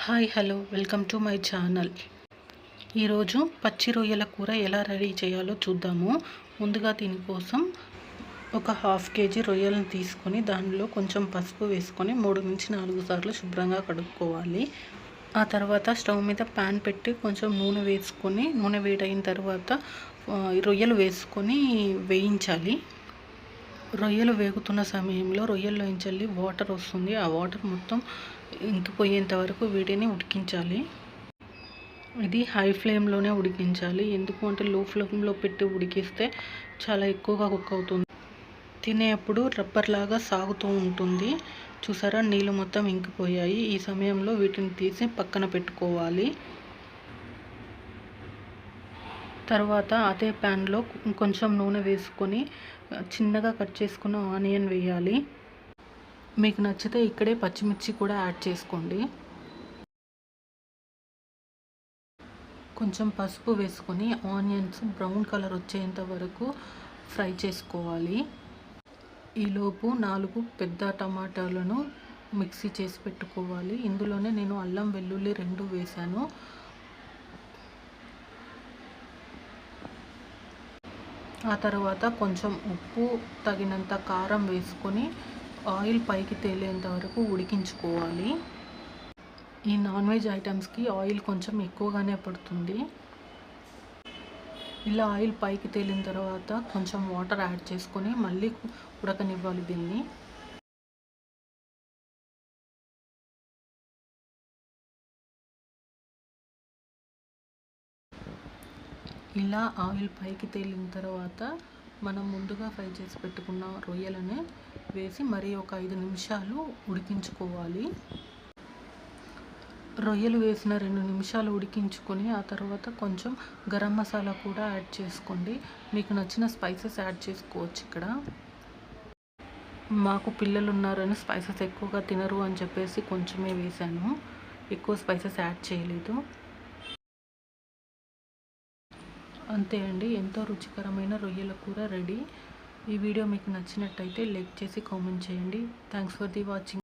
Hi hello welcome to my channel. ఈరోజు పచ్చి రొయ్యల కూర ఎలా రెడీ చేయాలో చూద్దాము. ముందుగా దీనికోసం ఒక హాఫ్ కేజీ రొయ్యలను తీసుకొని దానిలో కొంచెం పసుపు వేసుకొని 3 నుంచి 4 సార్లు శుభ్రంగా కడుక్కోవాలి. ఆ తర్వాత స్టవ్ మీద ప్యాన్ పెట్టి కొంచెం నూనె వేసుకొని నూనె వేడైన తర్వాత రొయ్యలు వేసుకొని వేయించాలి. రొయ్యలు వేగుతున్న సమయంలో రొయ్యల్లోంచి వాటర్ వస్తుంది. ఆ వాటర్ మొత్తం ఇంకిపోయేంత వరకు వీటిని ఉడికించాలి. ఇది హై ఫ్లేమ్లోనే ఉడికించాలి. ఎందుకు అంటే లో ఫ్లేమ్లో పెట్టి ఉడికిస్తే చాలా ఎక్కువగా కుక్ అవుతుంది. తినేప్పుడు రబ్బర్ లాగా సాగుతూ ఉంటుంది. చూసారా, నీళ్ళు మొత్తం ఇంకిపోయాయి. ఈ సమయంలో వీటిని తీసి పక్కన పెట్టుకోవాలి. తర్వాత అదే ప్యాన్లో కొంచెం నూనె వేసుకొని చిన్నగా కట్ చేసుకున్న ఆనియన్ వేయాలి. మీకు నచ్చితే ఇక్కడే పచ్చిమిర్చి కూడా యాడ్ చేసుకోండి. కొంచెం పసుపు వేసుకొని ఆనియన్స్ బ్రౌన్ కలర్ వచ్చేంత వరకు ఫ్రై చేసుకోవాలి. ఈలోపు 4 పెద్ద టమాటాలను మిక్సీ చేసి పెట్టుకోవాలి. ఇందులోనే నేను అల్లం వెల్లుల్లి 2 వేసాను. ఆ తర్వాత కొంచెం ఉప్పు, తగినంత కారం వేసుకొని ఆయిల్ పైకి తేలేంత వరకు ఉడికించుకోవాలి. ఈ నాన్ వెజ్ ఐటమ్స్కి ఆయిల్ కొంచెం ఎక్కువగానే పడుతుంది. ఇలా ఆయిల్ పైకి తేలిన తర్వాత కొంచెం వాటర్ యాడ్ చేసుకొని మళ్ళీ ఉడకనివ్వాలి దీన్ని. ఇలా ఆయిల్ పైకి తేలిన తర్వాత మనం ముందుగా ఫ్రై చేసి పెట్టుకున్న రొయ్యలను వేసి మరి ఒక 5 నిమిషాలు ఉడికించుకోవాలి. రొయ్యలు వేసిన 2 నిమిషాలు ఉడికించుకొని ఆ తర్వాత కొంచెం గరం మసాలా కూడా యాడ్ చేసుకోండి. మీకు నచ్చిన స్పైసెస్ యాడ్ చేసుకోవచ్చు. ఇక్కడ మాకు పిల్లలు ఉన్నారని స్పైసెస్ ఎక్కువగా తినరు అని చెప్పేసి కొంచెమే వేసాను, ఎక్కువ స్పైసెస్ యాడ్ చేయలేదు. అంతే అండి, ఎంతో రుచికరమైన రొయ్యల కూర రెడీ. ఈ వీడియో మీకు నచ్చినట్టయితే లైక్ చేసి కామెంట్ చేయండి. Thanks for the watching.